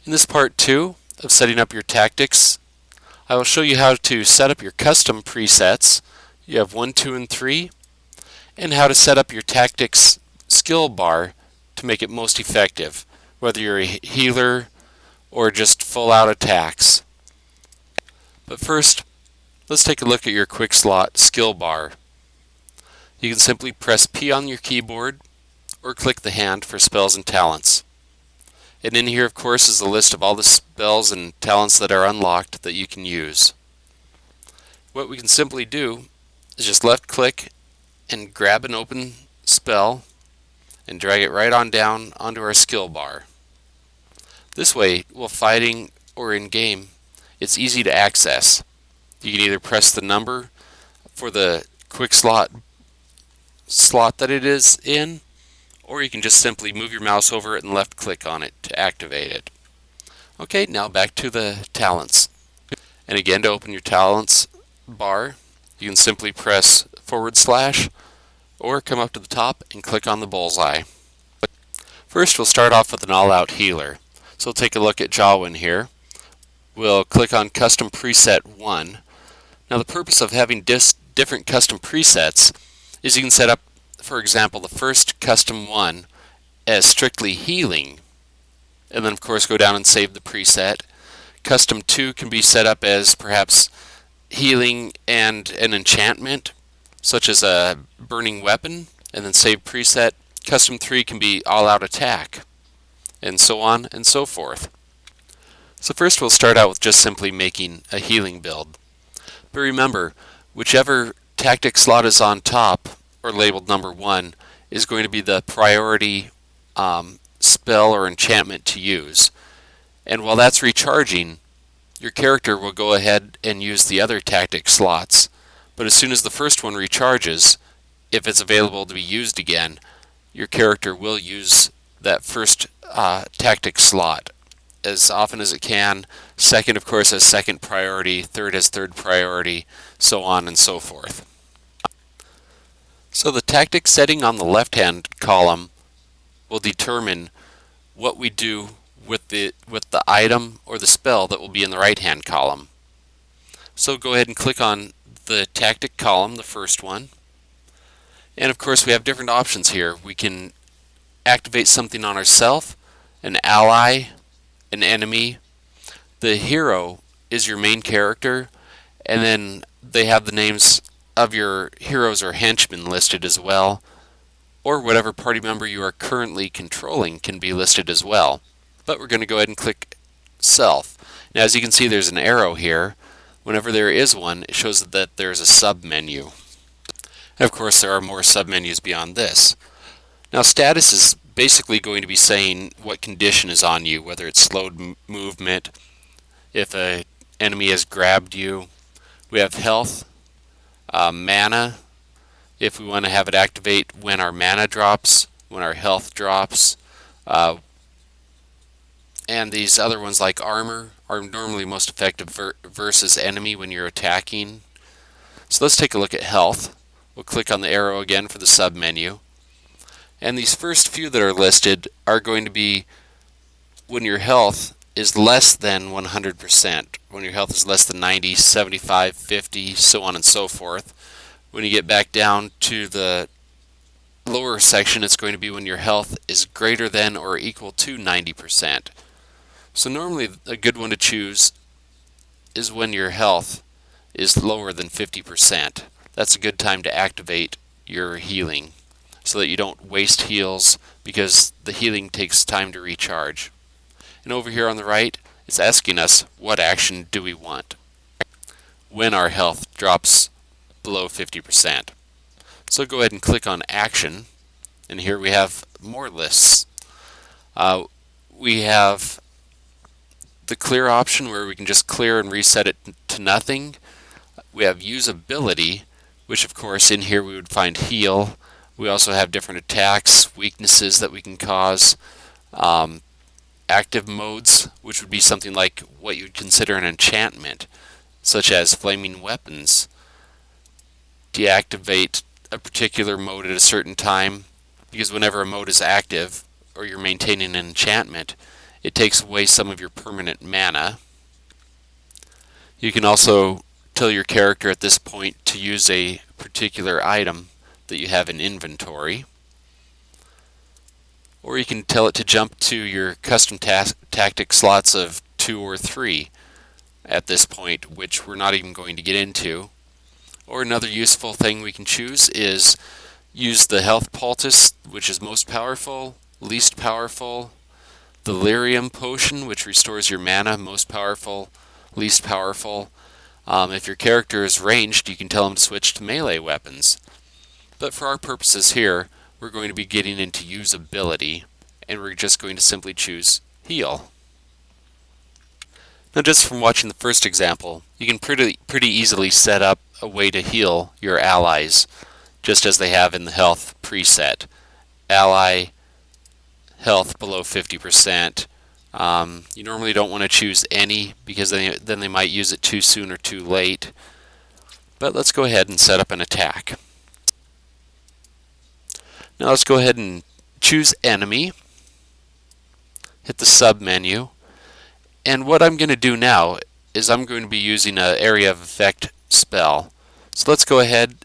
In this part 2 of setting up your tactics, I will show you how to set up your custom presets. You have 1, 2, and 3, and how to set up your tactics skill bar to make it most effective, whether you're a healer or just full out attacks. But first, let's take a look at your quick slot skill bar. You can simply press P on your keyboard or click the hand for spells and talents. And in here, of course, is a list of all the spells and talents that are unlocked that you can use. What we can simply do is just left click and grab an open spell and drag it right on down onto our skill bar. This way, while fighting or in game, it's easy to access. You can either press the number for the quick slot that it is in, or you can just simply move your mouse over it and left click on it to activate it. Okay, now back to the talents. And again, to open your talents bar, you can simply press / or come up to the top and click on the bullseye. First, we'll start off with an all-out healer. So we'll take a look at Jawin here. We'll click on Custom Preset 1. Now the purpose of having different custom presets is you can set up, for example, the first custom one as strictly healing, and then of course go down and save the preset. Custom 2 can be set up as perhaps healing and an enchantment, such as a burning weapon, and then save preset. Custom 3 can be all-out attack, and so on and so forth. So first we'll start out with just simply making a healing build. But remember, whichever tactic slot is on top, or labeled number 1, is going to be the priority spell or enchantment to use. And while that's recharging, your character will go ahead and use the other tactic slots. But as soon as the first one recharges, if it's available to be used again, your character will use that first tactic slot as often as it can. Second, of course, as second priority, third as third priority, so on and so forth. So the tactic setting on the left-hand column will determine what we do with the item or the spell that will be in the right-hand column. So go ahead and click on the tactic column, the first one. And of course we have different options here. We can activate something on ourselves, an ally, an enemy. The hero is your main character, and then they have the names of your heroes or henchmen listed as well, or whatever party member you are currently controlling can be listed as well. But we're going to go ahead and click Self. Now as you can see, there's an arrow here. Whenever there is one, it shows that there's a sub-menu. And of course there are more sub-menus beyond this. Now status is basically going to be saying what condition is on you, whether it's slowed movement, if an enemy has grabbed you. We have health, mana, if we want to have it activate when our mana drops, when our health drops, and these other ones like armor are normally most effective versus enemy when you're attacking. So let's take a look at health. We'll click on the arrow again for the sub-menu. And these first few that are listed are going to be when your health is less than 100%, when your health is less than 90, 75, 50, so on and so forth. When you get back down to the lower section, it's going to be when your health is greater than or equal to 90%. So normally a good one to choose is when your health is lower than 50%. That's a good time to activate your healing, so that you don't waste heals, because the healing takes time to recharge. And over here on the right, it's asking us what action do we want when our health drops below 50%. So go ahead and click on Action, and here we have more lists. We have the clear option, where we can just clear and reset it to nothing. We have usability, which of course in here we would find heal. We also have different attacks, weaknesses that we can cause, active modes, which would be something like what you'd consider an enchantment, such as flaming weapons. Deactivate a particular mode at a certain time, because whenever a mode is active or you're maintaining an enchantment, It takes away some of your permanent mana. You can also tell your character at this point to use a particular item that you have in inventory. Or you can tell it to jump to your custom tactic slots of 2 or 3 at this point, which we're not even going to get into. Or another useful thing we can choose is use the health poultice, which is most powerful, least powerful, the lyrium potion, which restores your mana, most powerful, least powerful. If your character is ranged, you can tell him to switch to melee weapons. But for our purposes here, we're going to be getting into usability, and we're just going to simply choose heal. Now, just from watching the first example, you can pretty easily set up a way to heal your allies, just as they have in the health preset. Ally health below 50%. You normally don't want to choose any because then they might use it too soon or too late. But let's go ahead and set up an attack. Now let's go ahead and choose enemy. Hit the sub menu. And what I'm going to do now is I'm going to be using an area of effect spell. So let's go ahead,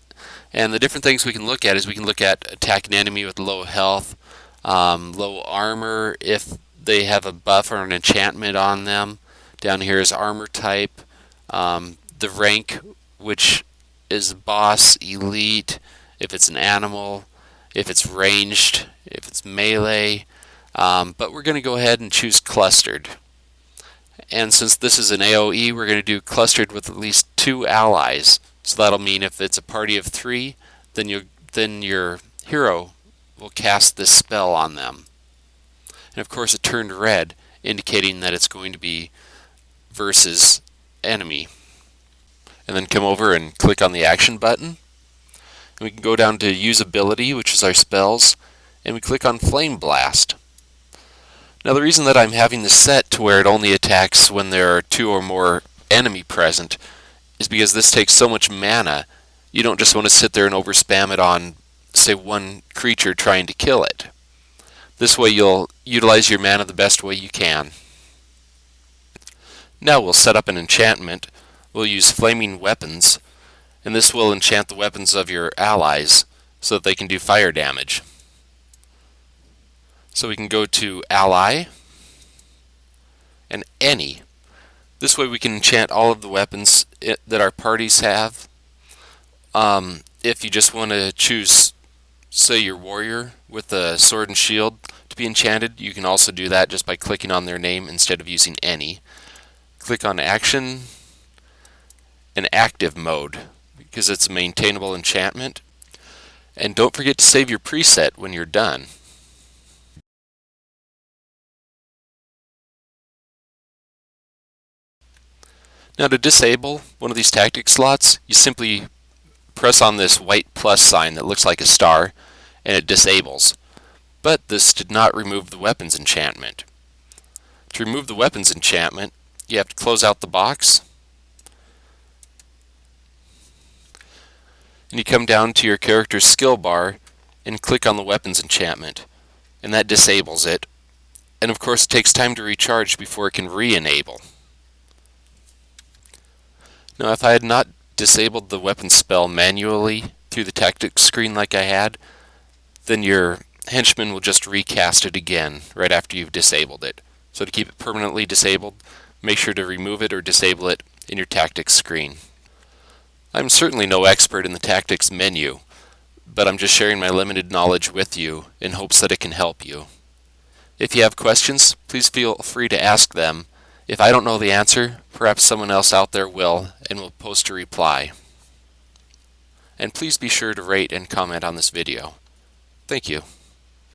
and the different things we can look at is we can look at attack an enemy with low health, low armor if they have a buff or an enchantment on them. Down here is armor type, the rank, which is boss, elite, if it's an animal, if it's ranged, if it's melee. But we're going to go ahead and choose clustered. And since this is an AoE, we're going to do clustered with at least 2 allies. So that'll mean if it's a party of 3, then your hero will cast this spell on them. And of course it turned red, indicating that it's going to be versus enemy. And then come over and click on the action button. And we can go down to usability, which is our spells, and we click on Flame Blast. Now the reason that I'm having this set to where it only attacks when there are 2 or more enemy present is because this takes so much mana. You don't just want to sit there and overspam it on, say, one creature trying to kill it. This way you'll utilize your mana the best way you can. Now we'll set up an enchantment. We'll use flaming weapons, and this will enchant the weapons of your allies so that they can do fire damage. So we can go to Ally and Any. This way we can enchant all of the weapons that our parties have. If you just want to choose, say, your warrior with a sword and shield to be enchanted, you can also do that just by clicking on their name instead of using Any. Click on Action and Active Mode because it's a maintainable enchantment. And don't forget to save your preset when you're done. Now to disable one of these tactic slots, you simply press on this white plus sign that looks like a star, and it disables. But this did not remove the weapons enchantment. To remove the weapons enchantment, you have to close out the box, and you come down to your character's skill bar and click on the weapons enchantment, and that disables it. And of course it takes time to recharge before it can re-enable. Now if I had not disabled the weapon spell manually through the tactics screen like I had, then your henchman will just recast it again right after you've disabled it. So to keep it permanently disabled, make sure to remove it or disable it in your tactics screen. I'm certainly no expert in the tactics menu, but I'm just sharing my limited knowledge with you in hopes that it can help you. If you have questions, please feel free to ask them. If I don't know the answer, perhaps someone else out there will, and will post a reply. And please be sure to rate and comment on this video. Thank you.